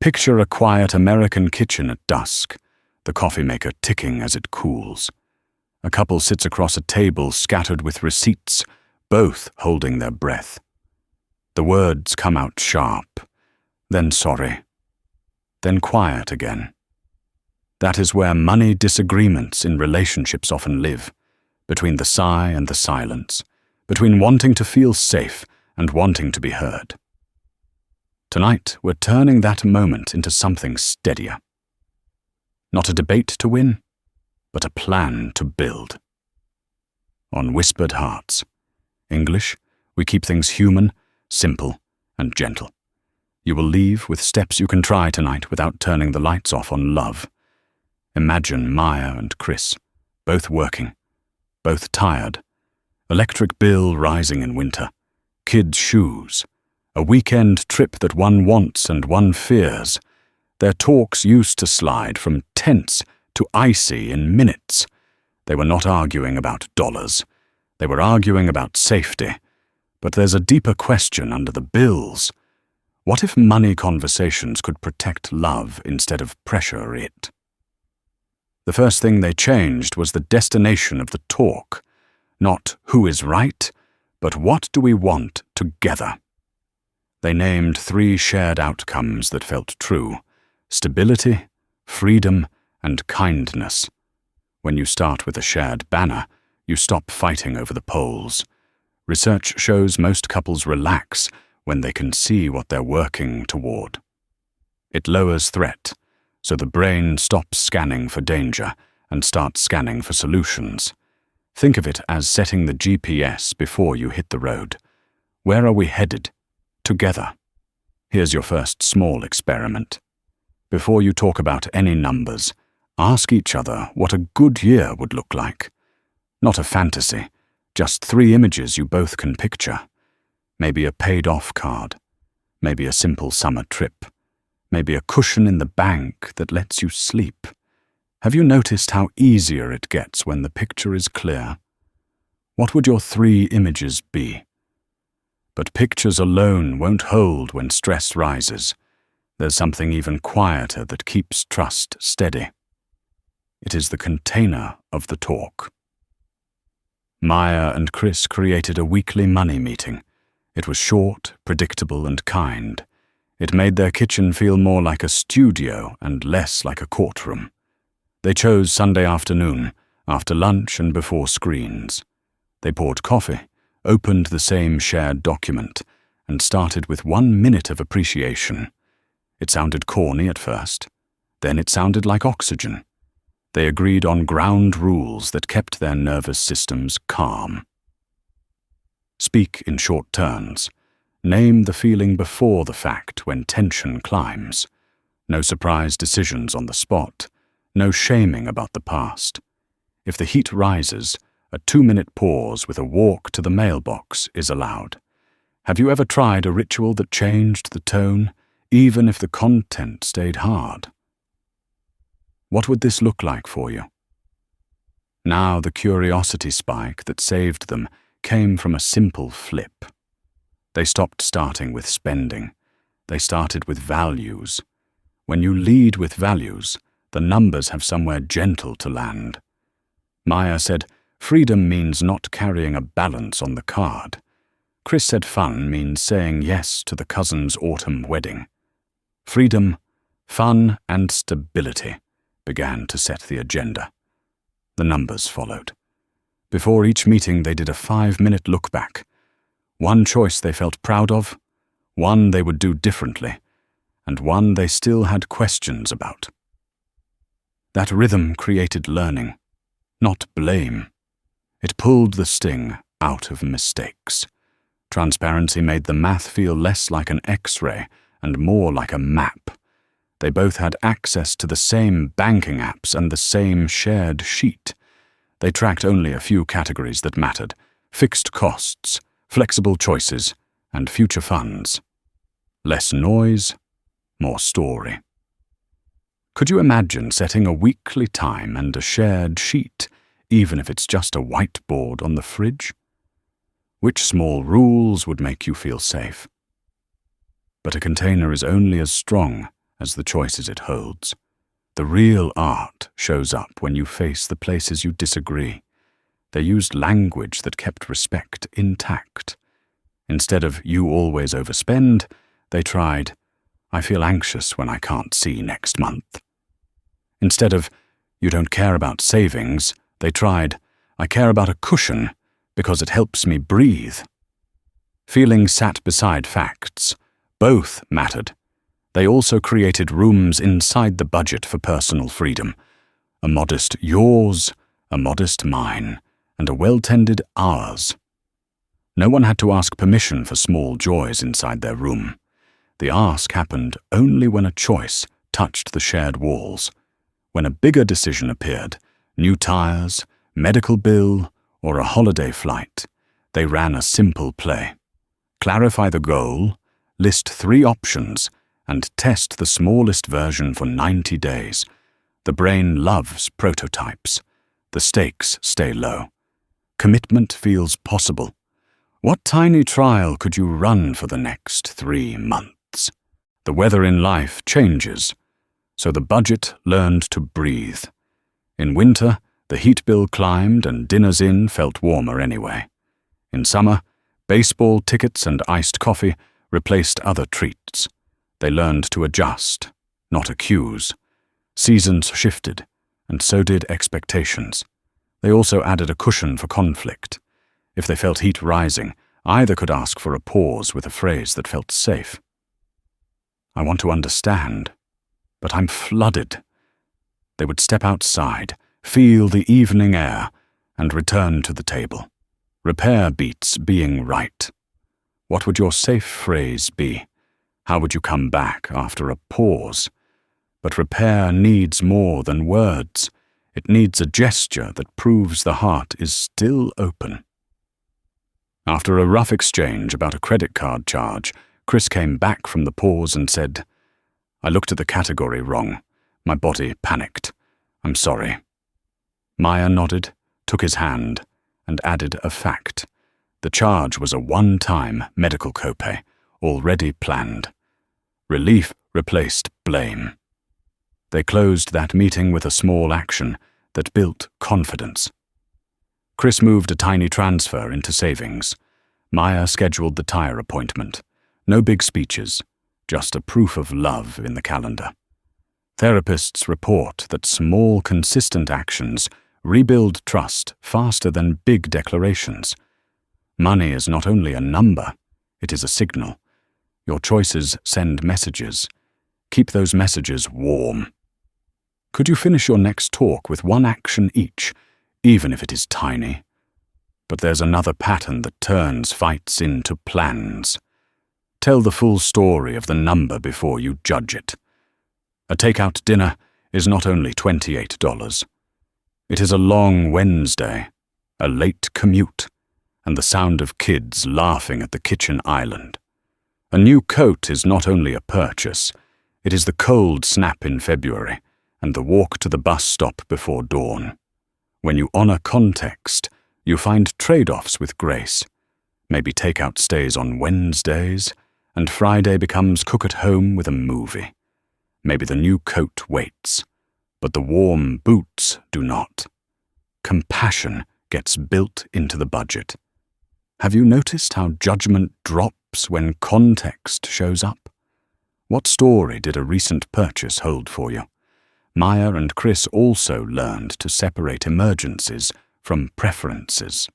Picture a quiet American kitchen at dusk, the coffee maker ticking as it cools. A couple sits across a table scattered with receipts, both holding their breath. The words come out sharp, then sorry, then quiet again. That is where money disagreements in relationships often live, between the sigh and the silence, between wanting to feel safe and wanting to be heard. Tonight, we're turning that moment into something steadier. Not a debate to win, but a plan to build. On Whispered Hearts. English, we keep things human, simple, and gentle. You will leave with steps you can try tonight without turning the lights off on love. Imagine Maya and Chris, both working, both tired, electric bill rising in winter, kids' shoes, a weekend trip that one wants and one fears. Their talks used to slide from tense to icy in minutes. They were not arguing about dollars. They were arguing about safety. But there's a deeper question under the bills. What if money conversations could protect love instead of pressure it? The first thing they changed was the destination of the talk. Not who is right, but what do we want together? They named 3 shared outcomes that felt true: stability, freedom, and kindness. When you start with a shared banner, you stop fighting over the poles. Research shows most couples relax when they can see what they're working toward. It lowers threat, so the brain stops scanning for danger and starts scanning for solutions. Think of it as setting the GPS before you hit the road. Where are we headed? Together. Here's your first small experiment. Before you talk about any numbers, ask each other what a good year would look like. Not a fantasy, just 3 images you both can picture. Maybe a paid-off card, maybe a simple summer trip, maybe a cushion in the bank that lets you sleep. Have you noticed how easier it gets when the picture is clear? What would your 3 images be? But pictures alone won't hold when stress rises. There's something even quieter that keeps trust steady. It is the container of the talk. Maya and Chris created a weekly money meeting. It was short, predictable, and kind. It made their kitchen feel more like a studio and less like a courtroom. They chose Sunday afternoon, after lunch and before screens. They poured coffee, opened the same shared document, and started with 1 minute of appreciation. It sounded corny at first. Then it sounded like oxygen. They agreed on ground rules that kept their nervous systems calm. Speak in short turns. Name the feeling before the fact when tension climbs. No surprise decisions on the spot. No shaming about the past. If the heat rises, a 2-minute pause with a walk to the mailbox is allowed. Have you ever tried a ritual that changed the tone, even if the content stayed hard? What would this look like for you? Now the curiosity spike that saved them came from a simple flip. They stopped starting with spending. They started with values. When you lead with values, the numbers have somewhere gentle to land. Maya said, freedom means not carrying a balance on the card. Chris said fun means saying yes to the cousin's autumn wedding. Freedom, fun, and stability began to set the agenda. The numbers followed. Before each meeting, they did a 5-minute look back. 1 choice they felt proud of, 1 they would do differently, and 1 they still had questions about. That rhythm created learning, not blame. It pulled the sting out of mistakes. Transparency made the math feel less like an X-ray and more like a map. They both had access to the same banking apps and the same shared sheet. They tracked only a few categories that mattered: fixed costs, flexible choices, and future funds. Less noise, more story. Could you imagine setting a weekly time and a shared sheet, even if it's just a whiteboard on the fridge? Which small rules would make you feel safe? But a container is only as strong as the choices it holds. The real art shows up when you face the places you disagree. They used language that kept respect intact. Instead of "you always overspend," they tried, "I feel anxious when I can't see next month." Instead of "you don't care about savings," they tried, "I care about a cushion because it helps me breathe." Feelings sat beside facts. Both mattered. They also created rooms inside the budget for personal freedom. A modest yours, a modest mine, and a well-tended ours. No one had to ask permission for small joys inside their room. The ask happened only when a choice touched the shared walls. When a bigger decision appeared, new tires, medical bill, or a holiday flight, they ran a simple play. Clarify the goal, list 3 options, and test the smallest version for 90 days. The brain loves prototypes. The stakes stay low. Commitment feels possible. What tiny trial could you run for the next 3 months? The weather in life changes, so the budget learned to breathe. In winter, the heat bill climbed and dinners in felt warmer anyway. In summer, baseball tickets and iced coffee replaced other treats. They learned to adjust, not accuse. Seasons shifted, and so did expectations. They also added a cushion for conflict. If they felt heat rising, either could ask for a pause with a phrase that felt safe. "I want to understand, but I'm flooded." They would step outside, feel the evening air, and return to the table. Repair beats being right. What would your safe phrase be? How would you come back after a pause? But repair needs more than words. It needs a gesture that proves the heart is still open. After a rough exchange about a credit card charge, Chris came back from the pause and said, "I looked at the category wrong. My body panicked. I'm sorry." Maya nodded, took his hand, and added a fact. The charge was a one-time medical copay, already planned. Relief replaced blame. They closed that meeting with a small action that built confidence. Chris moved a tiny transfer into savings. Maya scheduled the tire appointment. No big speeches, just a proof of love in the calendar. Therapists report that small, consistent actions rebuild trust faster than big declarations. Money is not only a number, it is a signal. Your choices send messages. Keep those messages warm. Could you finish your next talk with one action each, even if it is tiny? But there's another pattern that turns fights into plans. Tell the full story of the number before you judge it. A takeout dinner is not only $28. It is a long Wednesday, a late commute, and the sound of kids laughing at the kitchen island. A new coat is not only a purchase, it is the cold snap in February and the walk to the bus stop before dawn. When you honor context, you find trade-offs with grace. Maybe takeout stays on Wednesdays, and Friday becomes cook at home with a movie. Maybe the new coat waits, but the warm boots do not. Compassion gets built into the budget. Have you noticed how judgment drops when context shows up? What story did a recent purchase hold for you? Maya and Chris also learned to separate emergencies from preferences.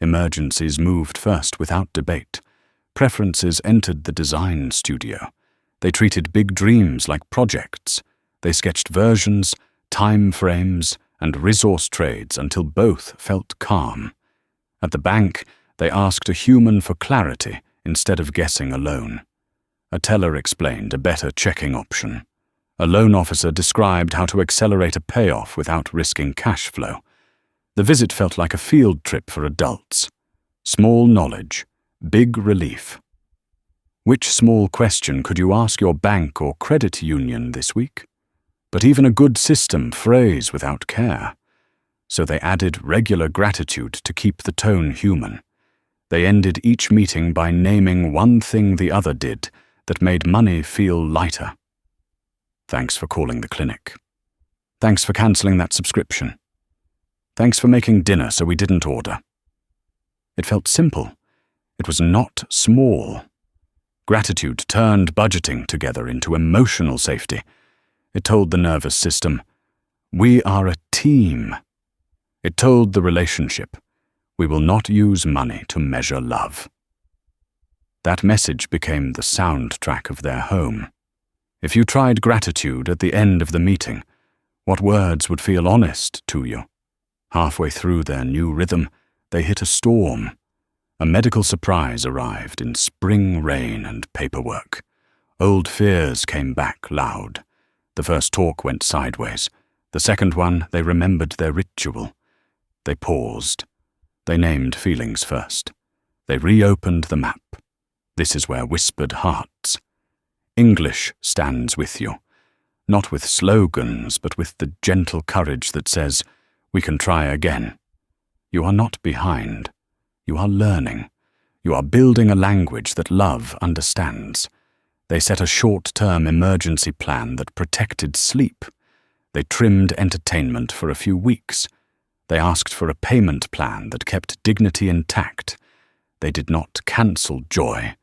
Emergencies moved first without debate. Preferences entered the design studio. They treated big dreams like projects. They sketched versions, time frames, and resource trades until both felt calm. At the bank, they asked a human for clarity instead of guessing alone. A teller explained a better checking option. A loan officer described how to accelerate a payoff without risking cash flow. The visit felt like a field trip for adults. Small knowledge, big relief. Which small question could you ask your bank or credit union this week? But even a good system frays without care. So they added regular gratitude to keep the tone human. They ended each meeting by naming one thing the other did that made money feel lighter. Thanks for calling the clinic. Thanks for cancelling that subscription. Thanks for making dinner so we didn't order. It felt simple. It was not small. Gratitude turned budgeting together into emotional safety. It told the nervous system, we are a team. It told the relationship, we will not use money to measure love. That message became the soundtrack of their home. If you tried gratitude at the end of the meeting, what words would feel honest to you? Halfway through their new rhythm, they hit a storm. A medical surprise arrived in spring rain and paperwork. Old fears came back loud. The first talk went sideways. The second one, they remembered their ritual. They paused. They named feelings first. They reopened the map. This is where whispered hearts. English stands with you, not with slogans, but with the gentle courage that says, we can try again. You are not behind. You are learning. You are building a language that love understands. They set a short-term emergency plan that protected sleep. They trimmed entertainment for a few weeks. They asked for a payment plan that kept dignity intact. They did not cancel joy,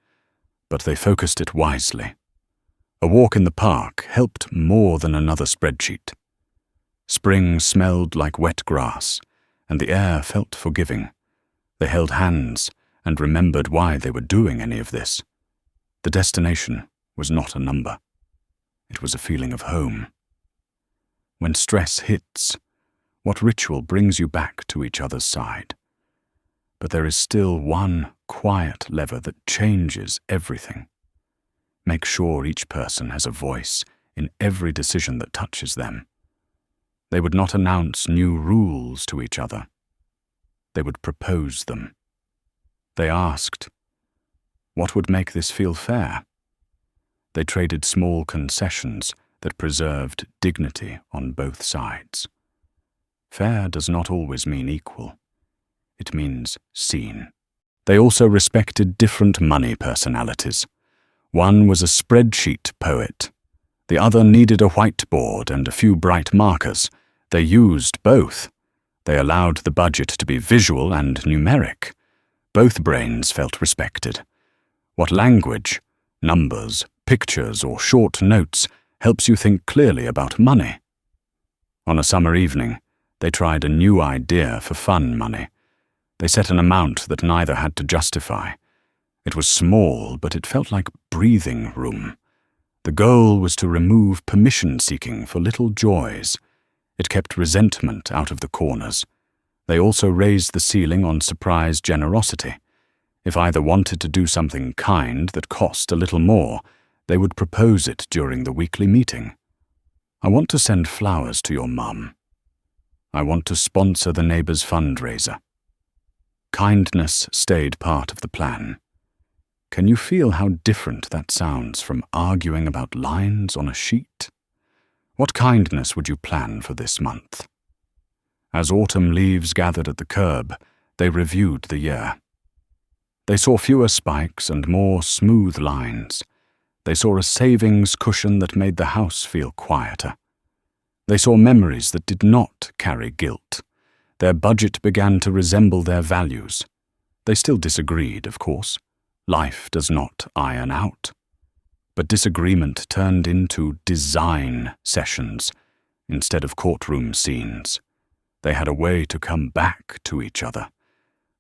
but they focused it wisely. A walk in the park helped more than another spreadsheet. Spring smelled like wet grass, and the air felt forgiving. They held hands and remembered why they were doing any of this. The destination was not a number. It was a feeling of home. When stress hits, what ritual brings you back to each other's side? But there is still one quiet lever that changes everything. Make sure each person has a voice in every decision that touches them. They would not announce new rules to each other. They would propose them. They asked, what would make this feel fair? They traded small concessions that preserved dignity on both sides. Fair does not always mean equal. It means seen. They also respected different money personalities. One was a spreadsheet poet. The other needed a whiteboard and a few bright markers. They used both. They allowed the budget to be visual and numeric. Both brains felt respected. What language, numbers, pictures, or short notes helps you think clearly about money? On a summer evening, they tried a new idea for fun money. They set an amount that neither had to justify. It was small, but it felt like breathing room. The goal was to remove permission-seeking for little joys. It kept resentment out of the corners. They also raised the ceiling on surprise generosity. If either wanted to do something kind that cost a little more, they would propose it during the weekly meeting. I want to send flowers to your mum. I want to sponsor the neighbor's fundraiser. Kindness stayed part of the plan. Can you feel how different that sounds from arguing about lines on a sheet? What kindness would you plan for this month? As autumn leaves gathered at the curb, they reviewed the year. They saw fewer spikes and more smooth lines. They saw a savings cushion that made the house feel quieter. They saw memories that did not carry guilt. Their budget began to resemble their values. They still disagreed, of course. Life does not iron out. But disagreement turned into design sessions instead of courtroom scenes. They had a way to come back to each other.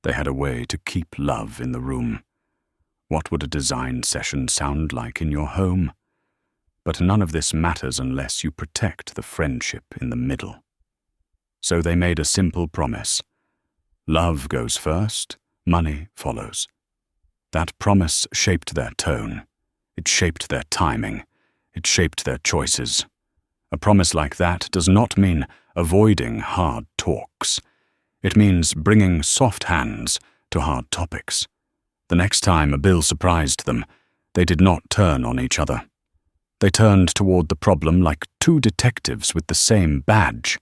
They had a way to keep love in the room. What would a design session sound like in your home? But none of this matters unless you protect the friendship in the middle. So they made a simple promise. Love goes first, money follows. That promise shaped their tone. It shaped their timing. It shaped their choices. A promise like that does not mean avoiding hard talks. It means bringing soft hands to hard topics. The next time a bill surprised them, they did not turn on each other. They turned toward the problem like two detectives with the same badge.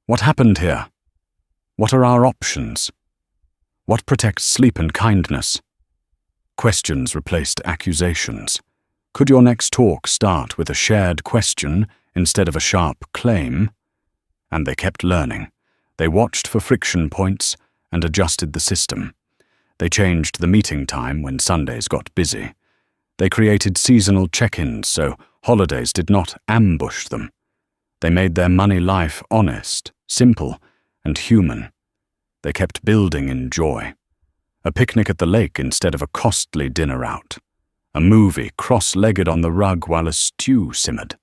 What happened here? What are our options? What protects sleep and kindness? Questions replaced accusations. Could your next talk start with a shared question instead of a sharp claim? And they kept learning. They watched for friction points and adjusted the system. They changed the meeting time when Sundays got busy. They created seasonal check-ins so holidays did not ambush them. They made their money life honest, simple, and human. They kept building in joy. A picnic at the lake instead of a costly dinner out. A movie cross-legged on the rug while a stew simmered.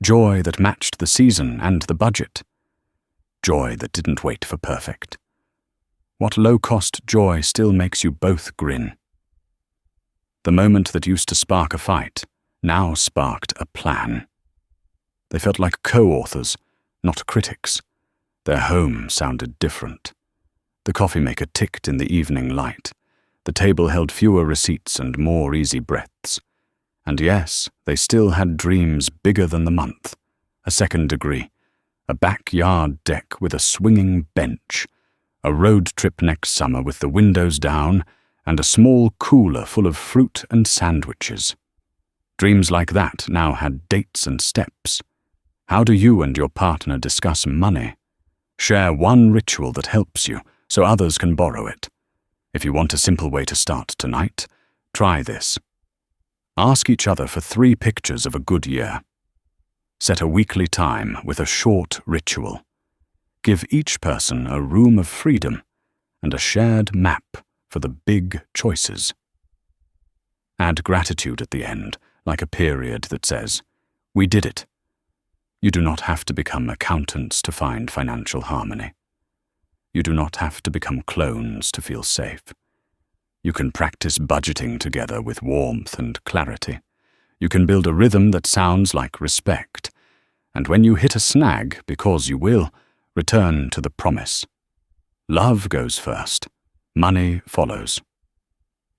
Joy that matched the season and the budget. Joy that didn't wait for perfect. What low-cost joy still makes you both grin? The moment that used to spark a fight now sparked a plan. They felt like co-authors, not critics. Their home sounded different. The coffee maker ticked in the evening light. The table held fewer receipts and more easy breaths. And yes, they still had dreams bigger than the month. A second degree, a backyard deck with a swinging bench, a road trip next summer with the windows down, and a small cooler full of fruit and sandwiches. Dreams like that now had dates and steps. How do you and your partner discuss money? Share one ritual that helps you so others can borrow it. If you want a simple way to start tonight, try this. Ask each other for 3 pictures of a good year. Set a weekly time with a short ritual. Give each person a room of freedom and a shared map for the big choices. Add gratitude at the end, like a period that says, "We did it." You do not have to become accountants to find financial harmony. You do not have to become clones to feel safe. You can practice budgeting together with warmth and clarity. You can build a rhythm that sounds like respect. And when you hit a snag, because you will, return to the promise. Love goes first. Money follows.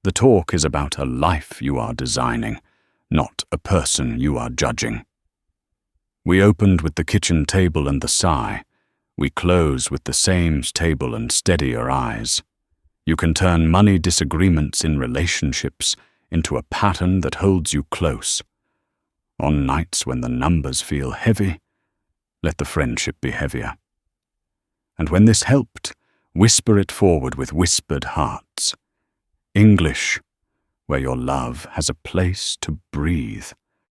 The talk is about a life you are designing, not a person you are judging. We opened with the kitchen table and the sigh. We close with the same table and steadier eyes. You can turn money disagreements in relationships into a pattern that holds you close. On nights when the numbers feel heavy, let the friendship be heavier. And when this helped, whisper it forward with whispered hearts. English, where your love has a place to breathe.